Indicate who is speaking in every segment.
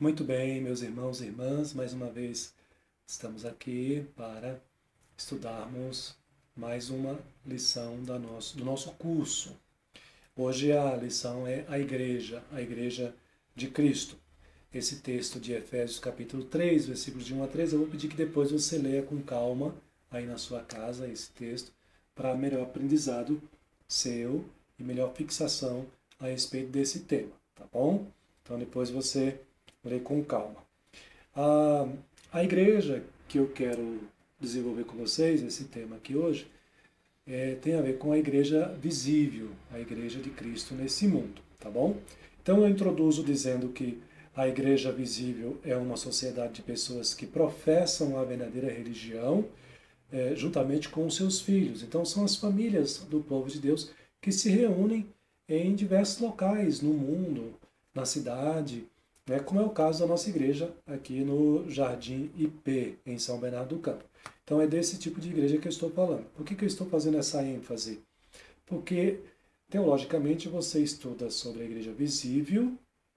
Speaker 1: Muito bem, meus irmãos e irmãs, mais uma vez estamos aqui para estudarmos mais uma lição do nosso curso. Hoje a lição é a Igreja de Cristo. Esse texto de Efésios capítulo 3, versículos de 1 a 3, eu vou pedir que depois você leia com calma aí na sua casa esse texto, para melhor aprendizado seu e melhor fixação a respeito desse tema, tá bom? Então depois você lê com calma. A igreja que eu quero desenvolver com vocês, esse tema aqui hoje, tem a ver com a igreja visível, a igreja de Cristo nesse mundo, tá bom? Então eu introduzo dizendo que a igreja visível é uma sociedade de pessoas que professam a verdadeira religião, juntamente com os seus filhos. Então são as famílias do povo de Deus que se reúnem em diversos locais no mundo, na cidade, como é o caso da nossa igreja aqui no Jardim IP, em São Bernardo do Campo. Então é desse tipo de igreja que eu estou falando. Por que eu estou fazendo essa ênfase? Porque, teologicamente, você estuda sobre a igreja visível,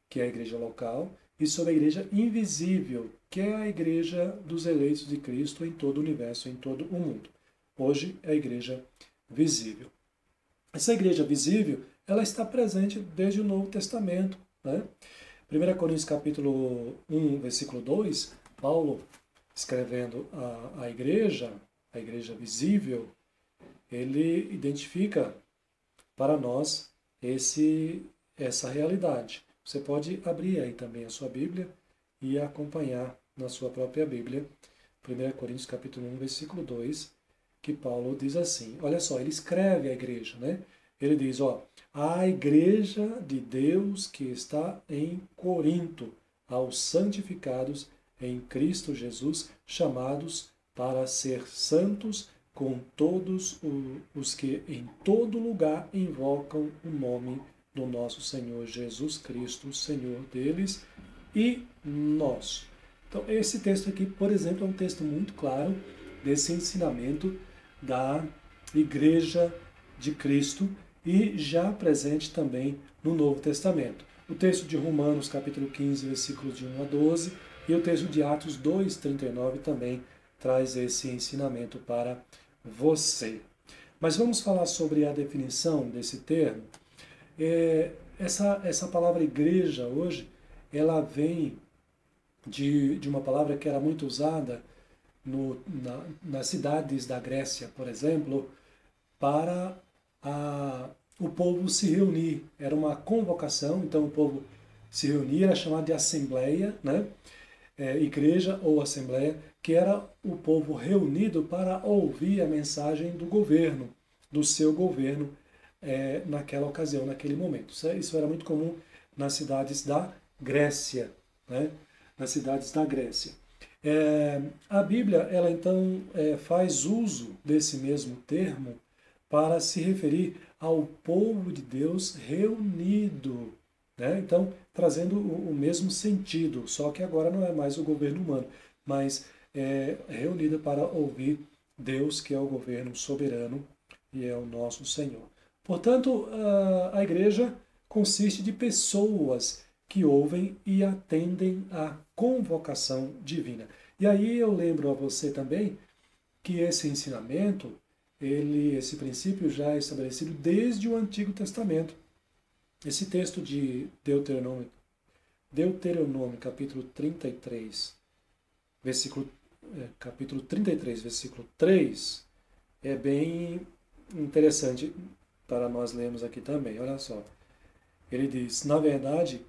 Speaker 1: que é a igreja local, e sobre a igreja invisível, que é a igreja dos eleitos de Cristo em todo o universo, em todo o mundo. Hoje é a igreja visível. Essa igreja visível, ela está presente desde o Novo Testamento, né? 1 Coríntios capítulo 1, versículo 2, Paulo, escrevendo a igreja visível, ele identifica para nós essa realidade. Você pode abrir aí também a sua Bíblia e acompanhar na sua própria Bíblia, 1 Coríntios capítulo 1, versículo 2, que Paulo diz assim, olha só, ele escreve a igreja, né? Ele diz, a igreja de Deus que está em Corinto, aos santificados em Cristo Jesus, chamados para ser santos com todos os que em todo lugar invocam o nome do nosso Senhor Jesus Cristo, Senhor deles e nosso. Então, esse texto aqui, por exemplo, é um texto muito claro desse ensinamento da Igreja de Cristo e já presente também no Novo Testamento. O texto de Romanos, capítulo 15, versículos de 1 a 12, e o texto de Atos 2, 39 também traz esse ensinamento para você. Mas vamos falar sobre a definição desse termo. Essa palavra igreja hoje, ela vem de uma palavra que era muito usada nas cidades da Grécia, por exemplo, para o povo se reunir. Era uma convocação, então o povo se reunia, era chamado de assembleia, né? Igreja ou assembleia, que era o povo reunido para ouvir a mensagem do governo, do seu governo, naquela ocasião, naquele momento. Isso era muito comum nas cidades da Grécia, né? Nas cidades da Grécia. A Bíblia, ela então faz uso desse mesmo termo para se referir ao povo de Deus reunido, né? Então, trazendo o mesmo sentido, só que agora não é mais o governo humano, mas reunida para ouvir Deus, que é o governo soberano e é o nosso Senhor. Portanto, a igreja consiste de pessoas que ouvem e atendem à convocação divina. E aí eu lembro a você também que esse ensinamento, esse princípio já é estabelecido desde o Antigo Testamento. Esse texto de Deuteronômio capítulo 33, capítulo 33, versículo 3, é bem interessante para nós lermos aqui também. Olha só. Ele diz, na verdade,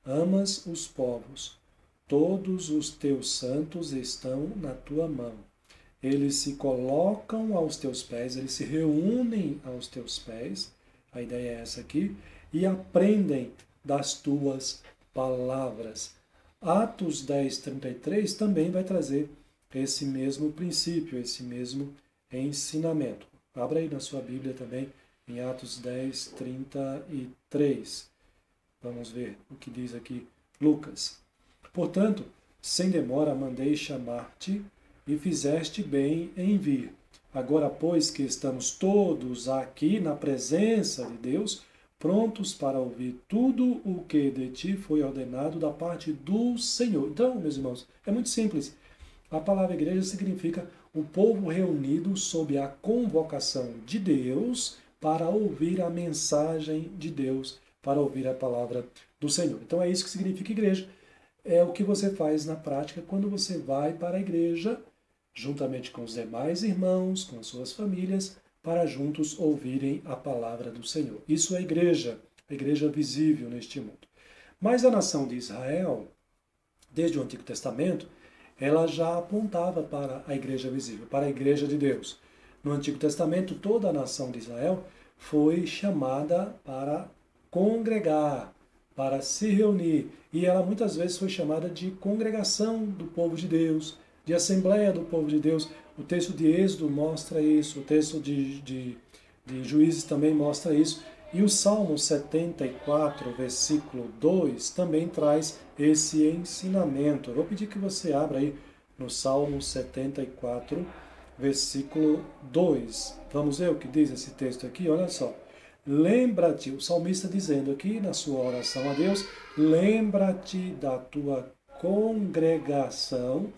Speaker 1: amas os povos, todos os teus santos estão na tua mão. Eles se colocam aos teus pés, eles se reúnem aos teus pés, a ideia é essa aqui, e aprendem das tuas palavras. Atos 10, 33 também vai trazer esse mesmo princípio, esse mesmo ensinamento. Abra aí na sua Bíblia também, em Atos 10, 33. Vamos ver o que diz aqui Lucas. Portanto, sem demora mandei chamar-te, e fizeste bem em vir. Agora, pois que estamos todos aqui na presença de Deus, prontos para ouvir tudo o que de ti foi ordenado da parte do Senhor. Então, meus irmãos, é muito simples. A palavra igreja significa o povo reunido sob a convocação de Deus para ouvir a mensagem de Deus, para ouvir a palavra do Senhor. Então é isso que significa igreja. É o que você faz na prática quando você vai para a igreja, juntamente com os demais irmãos, com as suas famílias, para juntos ouvirem a palavra do Senhor. Isso é a igreja visível neste mundo. Mas a nação de Israel, desde o Antigo Testamento, ela já apontava para a igreja visível, para a igreja de Deus. No Antigo Testamento, toda a nação de Israel foi chamada para congregar, para se reunir. E ela muitas vezes foi chamada de congregação do povo de Deus, de assembleia do povo de Deus. O texto de Êxodo mostra isso, o texto de Juízes também mostra isso. E o Salmo 74, versículo 2, também traz esse ensinamento. Eu vou pedir que você abra aí no Salmo 74, versículo 2. Vamos ver o que diz esse texto aqui? Olha só. Lembra-te, o salmista dizendo aqui na sua oração a Deus, lembra-te da tua congregação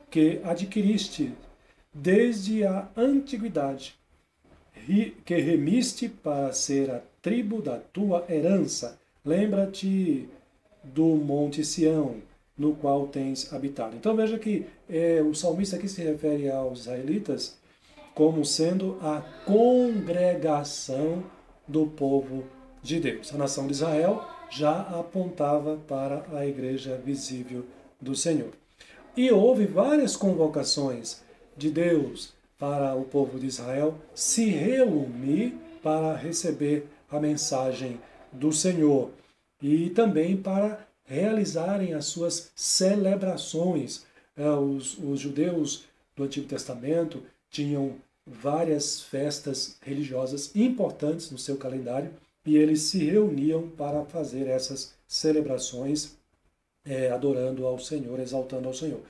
Speaker 1: que adquiriste desde a antiguidade, que remiste para ser a tribo da tua herança. Lembra-te do Monte Sião, no qual tens habitado. Então veja que o salmista aqui se refere aos israelitas como sendo a congregação do povo de Deus. A nação de Israel já apontava para a igreja visível do Senhor. E houve várias convocações de Deus para o povo de Israel se reunir para receber a mensagem do Senhor e também para realizarem as suas celebrações. Os judeus do Antigo Testamento tinham várias festas religiosas importantes no seu calendário e eles se reuniam para fazer essas celebrações, adorando ao Senhor, exaltando ao Senhor.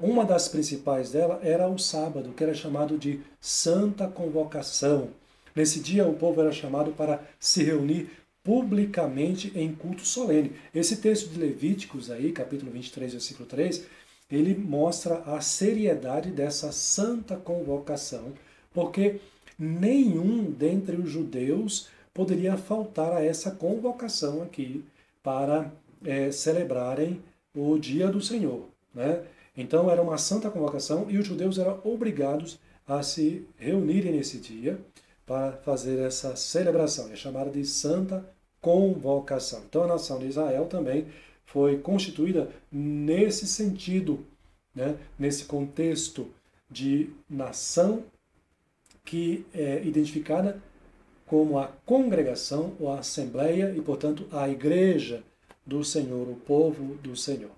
Speaker 1: Uma das principais dela era o sábado, que era chamado de Santa Convocação. Nesse dia o povo era chamado para se reunir publicamente em culto solene. Esse texto de Levíticos aí, capítulo 23, versículo 3, ele mostra a seriedade dessa santa convocação, porque nenhum dentre os judeus poderia faltar a essa convocação aqui para celebrarem o dia do Senhor, né? Então era uma santa convocação e os judeus eram obrigados a se reunirem nesse dia para fazer essa celebração. É chamada de Santa Convocação. Então a nação de Israel também foi constituída nesse sentido, né? Nesse contexto de nação que é identificada como a congregação ou a assembleia e, portanto, a igreja do Senhor, o povo do Senhor.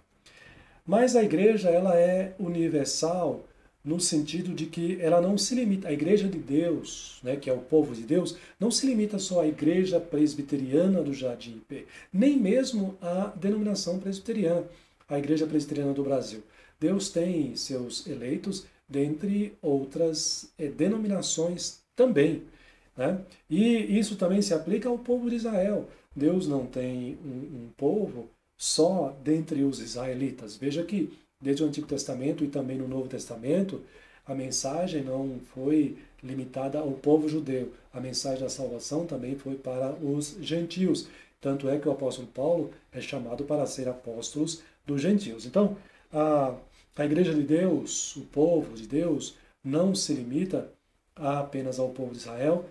Speaker 1: Mas a igreja ela é universal no sentido de que ela não se limita, a igreja de Deus, né, que é o povo de Deus, não se limita só à igreja presbiteriana do Jardim IP, nem mesmo à denominação presbiteriana, a igreja presbiteriana do Brasil. Deus tem seus eleitos dentre outras denominações também, né? E isso também se aplica ao povo de Israel. Deus não tem um povo só dentre os israelitas. Veja que desde o Antigo Testamento e também no Novo Testamento, a mensagem não foi limitada ao povo judeu. A mensagem da salvação também foi para os gentios. Tanto é que o apóstolo Paulo é chamado para ser apóstolo dos gentios. Então, a igreja de Deus, o povo de Deus, não se limita apenas ao povo de Israel.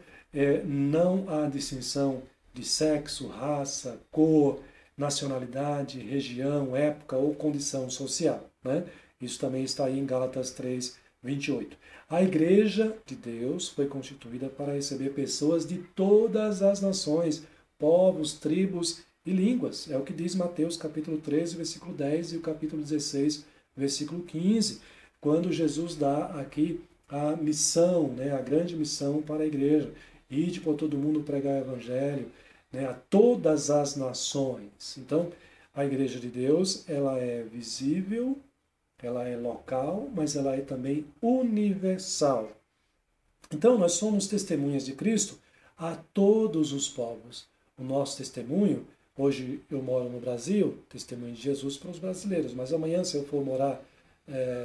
Speaker 1: Não há distinção de sexo, raça, cor, nacionalidade, região, época ou condição social, né? Isso também está aí em Gálatas 3, 28. A igreja de Deus foi constituída para receber pessoas de todas as nações, povos, tribos e línguas. É o que diz Mateus capítulo 13, versículo 10 e o capítulo 16, versículo 15, quando Jesus dá aqui a missão, né, a grande missão para a igreja. Ide por todo mundo pregar o evangelho, né, a todas as nações. Então, a igreja de Deus, ela é visível, ela é local, mas ela é também universal. Então, nós somos testemunhas de Cristo a todos os povos. o nosso testemunho. Hoje eu moro no Brasil, testemunho de Jesus para os brasileiros, mas amanhã, se eu for morar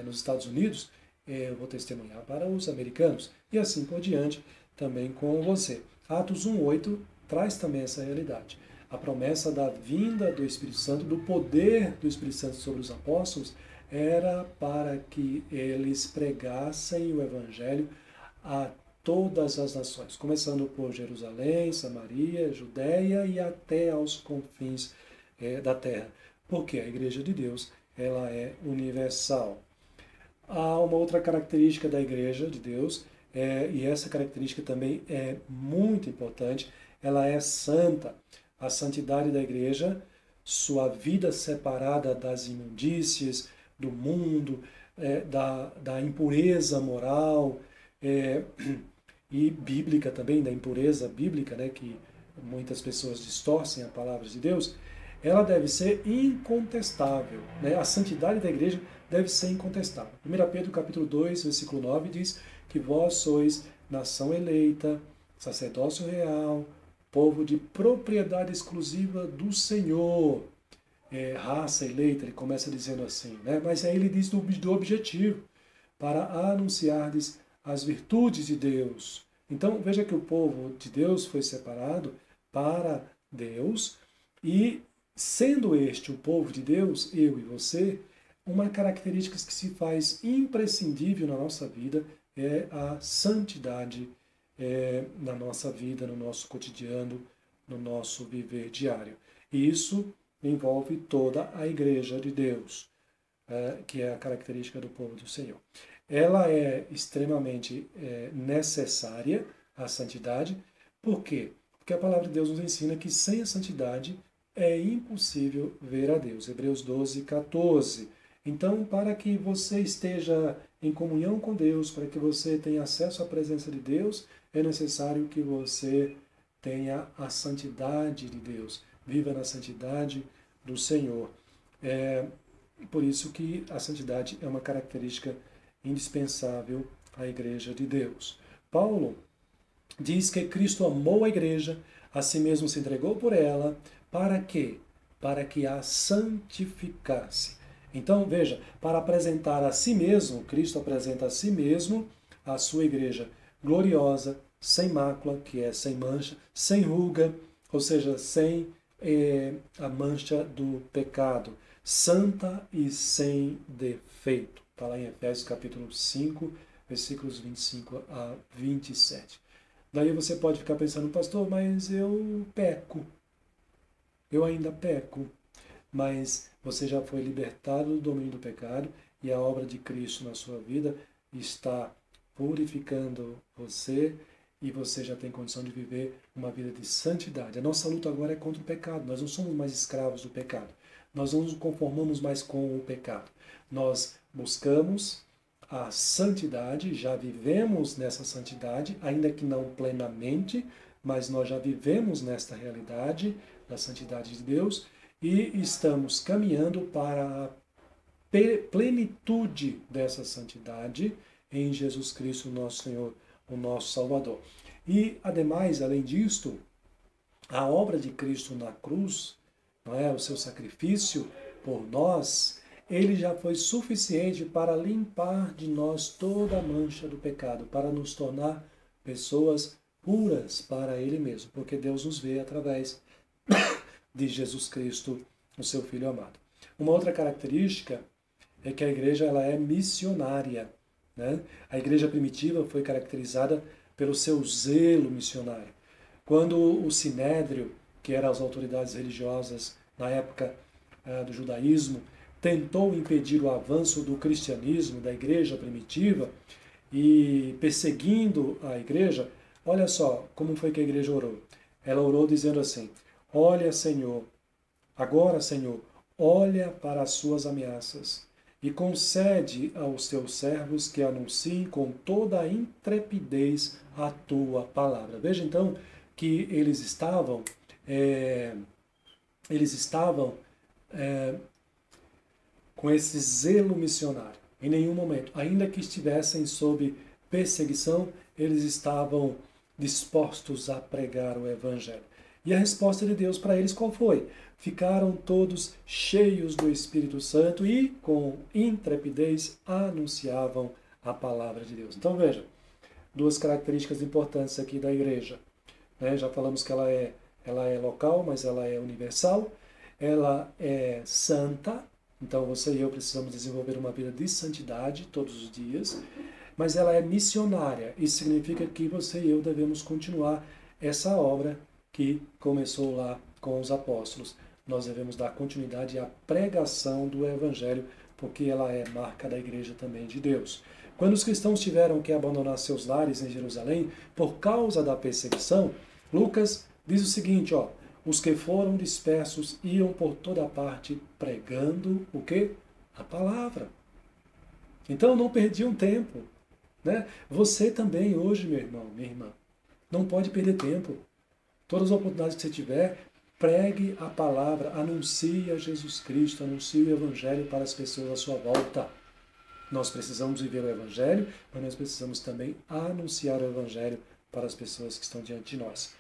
Speaker 1: nos Estados Unidos, eu vou testemunhar para os americanos, e assim por diante também com você. Atos 1:8 traz também essa realidade. A promessa da vinda do Espírito Santo, do poder do Espírito Santo sobre os apóstolos, era para que eles pregassem o Evangelho a todas as nações, começando por Jerusalém, Samaria, Judéia e até aos confins da terra, porque a Igreja de Deus ela é universal. Há uma outra característica da Igreja de Deus, e essa característica também é muito importante, ela é santa. A santidade da Igreja, sua vida separada das imundícies, do mundo, da impureza moral, e bíblica também, da impureza bíblica, né, que muitas pessoas distorcem a palavra de Deus, ela deve ser incontestável. Né? A santidade da igreja deve ser incontestável. 1 Pedro capítulo 2, versículo 9 diz que vós sois nação eleita, sacerdócio real, povo de propriedade exclusiva do Senhor. Raça eleita, ele começa dizendo assim, né? Mas aí ele diz do objetivo, para anunciardes as virtudes de Deus. Então, veja que o povo de Deus foi separado para Deus, e sendo este o povo de Deus, eu e você, uma característica que se faz imprescindível na nossa vida é a santidade na nossa vida, no nosso cotidiano, no nosso viver diário. E isso envolve toda a igreja de Deus, que é a característica do povo do Senhor. Ela é extremamente necessária, a santidade. Por quê? Porque a palavra de Deus nos ensina que sem a santidade é impossível ver a Deus. Hebreus 12, 14. Então, para que você esteja em comunhão com Deus, para que você tenha acesso à presença de Deus, é necessário que você tenha a santidade de Deus. Viva na santidade do Senhor. Por isso que a santidade é uma característica indispensável à Igreja de Deus. Paulo diz que Cristo amou a Igreja, a si mesmo se entregou por ela, para quê? Para que a santificasse. Então, veja, para apresentar a si mesmo, Cristo apresenta a si mesmo a sua Igreja gloriosa, sem mácula, que é sem mancha, sem ruga, ou seja, sem a mancha do pecado, santa e sem defeito. Está lá em Efésios capítulo 5, versículos 25 a 27. Daí você pode ficar pensando, pastor, mas eu peco. Eu ainda peco. Mas você já foi libertado do domínio do pecado e a obra de Cristo na sua vida está purificando você e você já tem condição de viver uma vida de santidade. A nossa luta agora é contra o pecado. Nós não somos mais escravos do pecado. Nós não nos conformamos mais com o pecado. Nós buscamos a santidade, já vivemos nessa santidade, ainda que não plenamente, mas nós já vivemos nesta realidade da santidade de Deus e estamos caminhando para a plenitude dessa santidade em Jesus Cristo, nosso Senhor, o nosso Salvador. E, ademais, além disto, a obra de Cristo na cruz, não é, o seu sacrifício por nós, ele já foi suficiente para limpar de nós toda a mancha do pecado, para nos tornar pessoas puras para Ele mesmo, porque Deus nos vê através de Jesus Cristo, o seu Filho amado. Uma outra característica é que a igreja ela é missionária. Né? A igreja primitiva foi caracterizada pelo seu zelo missionário. Quando o Sinédrio, que eram as autoridades religiosas na época do judaísmo, tentou impedir o avanço do cristianismo, da igreja primitiva, e perseguindo a igreja, olha só como foi que a igreja orou. Ela orou dizendo assim, olha, Senhor, agora, Senhor, olha para as suas ameaças e concede aos teus servos que anunciem com toda a intrepidez a tua palavra. Veja então que eles estavam com esse zelo missionário. Em nenhum momento, ainda que estivessem sob perseguição, eles estavam dispostos a pregar o Evangelho. E a resposta de Deus para eles qual foi? Ficaram todos cheios do Espírito Santo e, com intrepidez, anunciavam a palavra de Deus. Então veja, duas características importantes aqui da igreja. Já falamos que ela é local, mas ela é universal. Ela é santa, então você e eu precisamos desenvolver uma vida de santidade todos os dias. Mas ela é missionária, isso significa que você e eu devemos continuar essa obra que começou lá com os apóstolos. Nós devemos dar continuidade à pregação do Evangelho, porque ela é marca da igreja também de Deus. Quando os cristãos tiveram que abandonar seus lares em Jerusalém por causa da perseguição, Lucas diz o seguinte, os que foram dispersos iam por toda parte pregando o quê? A palavra. Então não perdiam tempo. Você também hoje, meu irmão, minha irmã, não pode perder tempo. Todas as oportunidades que você tiver, pregue a palavra, anuncie a Jesus Cristo, anuncie o Evangelho para as pessoas à sua volta. Nós precisamos viver o Evangelho, mas nós precisamos também anunciar o Evangelho para as pessoas que estão diante de nós.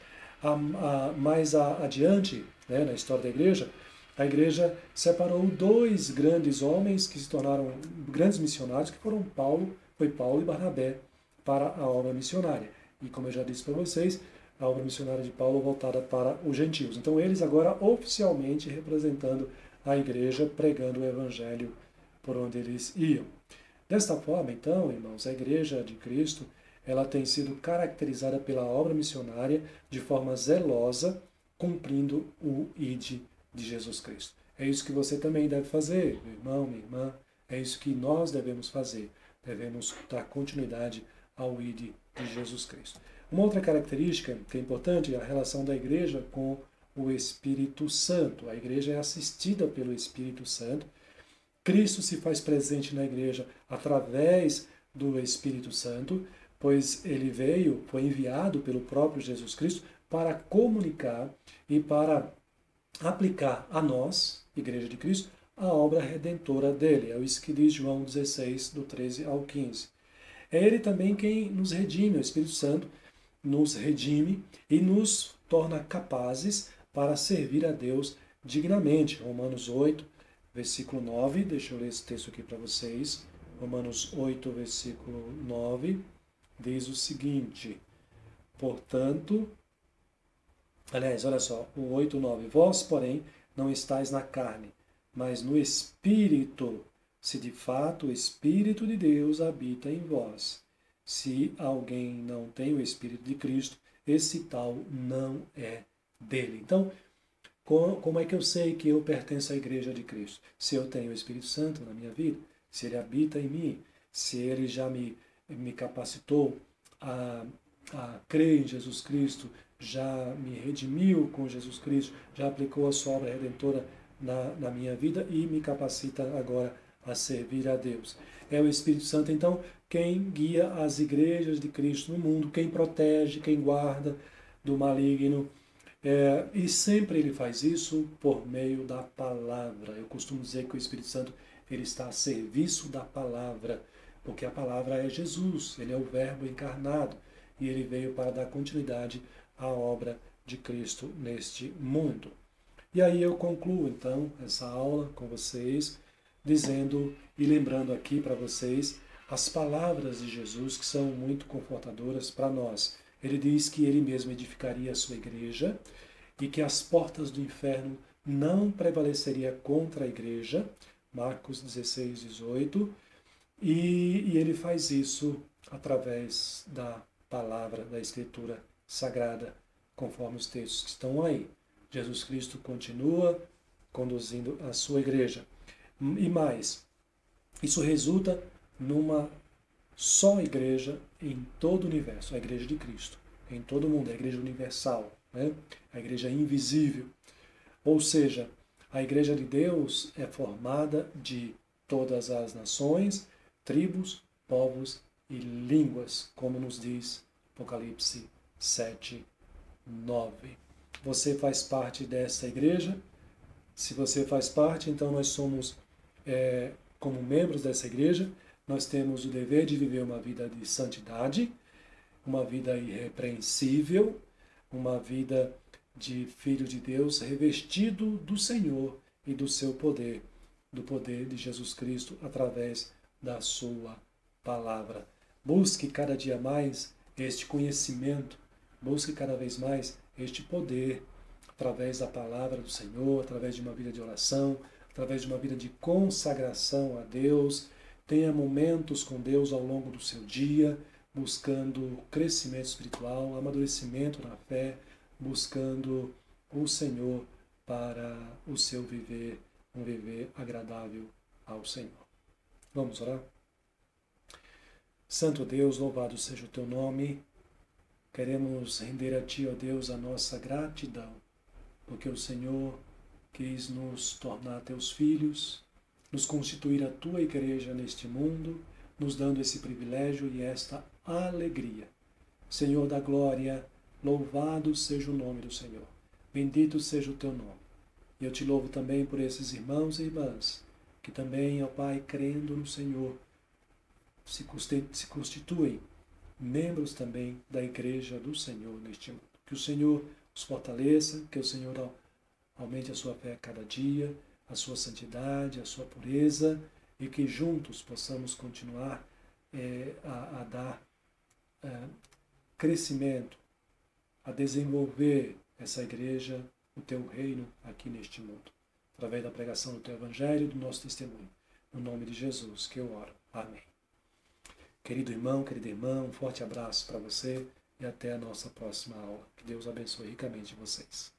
Speaker 1: Mais adiante, na história da igreja, a igreja separou dois grandes homens que se tornaram grandes missionários, que foram Paulo e Barnabé para a obra missionária. E como eu já disse para vocês, a obra missionária de Paulo voltada para os gentios. Então eles agora oficialmente representando a igreja, pregando o evangelho por onde eles iam. Desta forma, então, irmãos, a igreja de Cristo, ela tem sido caracterizada pela obra missionária de forma zelosa, cumprindo o ID de Jesus Cristo. É isso que você também deve fazer, meu irmão, minha irmã, é isso que nós devemos fazer. Devemos dar continuidade ao ID de Jesus Cristo. Uma outra característica que é importante é a relação da igreja com o Espírito Santo. A igreja é assistida pelo Espírito Santo. Cristo se faz presente na igreja através do Espírito Santo, pois ele foi enviado pelo próprio Jesus Cristo para comunicar e para aplicar a nós, Igreja de Cristo, a obra redentora dele. É isso que diz João 16, do 13 ao 15. É ele também quem nos redime, o Espírito Santo nos redime e nos torna capazes para servir a Deus dignamente. Romanos 8, versículo 9, deixa eu ler esse texto aqui para vocês. Romanos 8, versículo 9, diz o seguinte, portanto, aliás, olha só, o 8, 9, vós, porém, não estáis na carne, mas no Espírito, se de fato o Espírito de Deus habita em vós. Se alguém não tem o Espírito de Cristo, esse tal não é dele. Então, como é que eu sei que eu pertenço à Igreja de Cristo? Se eu tenho o Espírito Santo na minha vida, se ele habita em mim, se ele já me capacitou a crer em Jesus Cristo, já me redimiu com Jesus Cristo, já aplicou a sua obra redentora na minha vida e me capacita agora a servir a Deus. É o Espírito Santo, então, quem guia as igrejas de Cristo no mundo, quem protege, quem guarda do maligno. E sempre ele faz isso por meio da palavra. Eu costumo dizer que o Espírito Santo ele está a serviço da palavra, porque a palavra é Jesus, ele é o Verbo encarnado e ele veio para dar continuidade à obra de Cristo neste mundo. E aí eu concluo então essa aula com vocês, dizendo e lembrando aqui para vocês as palavras de Jesus que são muito confortadoras para nós. Ele diz que ele mesmo edificaria a sua igreja e que as portas do inferno não prevaleceria contra a igreja, Marcos 16, 18, e ele faz isso através da palavra, da Escritura Sagrada, conforme os textos que estão aí. Jesus Cristo continua conduzindo a sua igreja. E mais, isso resulta numa só igreja em todo o universo, a igreja de Cristo, em todo o mundo, a igreja universal, a igreja invisível. Ou seja, a igreja de Deus é formada de todas as nações, tribos, povos e línguas, como nos diz Apocalipse 7, 9. Você faz parte dessa igreja? Se você faz parte, então nós somos, como membros dessa igreja, nós temos o dever de viver uma vida de santidade, uma vida irrepreensível, uma vida de filho de Deus, revestido do Senhor e do seu poder, do poder de Jesus Cristo através da sua palavra. Busque cada dia mais este conhecimento, busque cada vez mais este poder através da palavra do Senhor, através de uma vida de oração, através de uma vida de consagração a Deus. Tenha momentos com Deus ao longo do seu dia, buscando crescimento espiritual, amadurecimento na fé, buscando o Senhor para o seu viver, um viver agradável ao Senhor. Vamos orar? Santo Deus, louvado seja o teu nome. Queremos render a ti, ó Deus, a nossa gratidão, porque o Senhor quis nos tornar teus filhos, nos constituir a tua igreja neste mundo, nos dando esse privilégio e esta alegria. Senhor da glória, louvado seja o nome do Senhor. Bendito seja o teu nome. E eu te louvo também por esses irmãos e irmãs que também, ó Pai, crendo no Senhor, se constituem membros também da igreja do Senhor neste mundo. Que o Senhor os fortaleça, que o Senhor aumente a sua fé a cada dia, a sua santidade, a sua pureza, e que juntos possamos continuar a dar crescimento, a desenvolver essa igreja, o teu reino aqui neste mundo, através da pregação do teu evangelho e do nosso testemunho. No nome de Jesus que eu oro. Amém. Querido irmão, querida irmã, um forte abraço para você e até a nossa próxima aula. Que Deus abençoe ricamente vocês.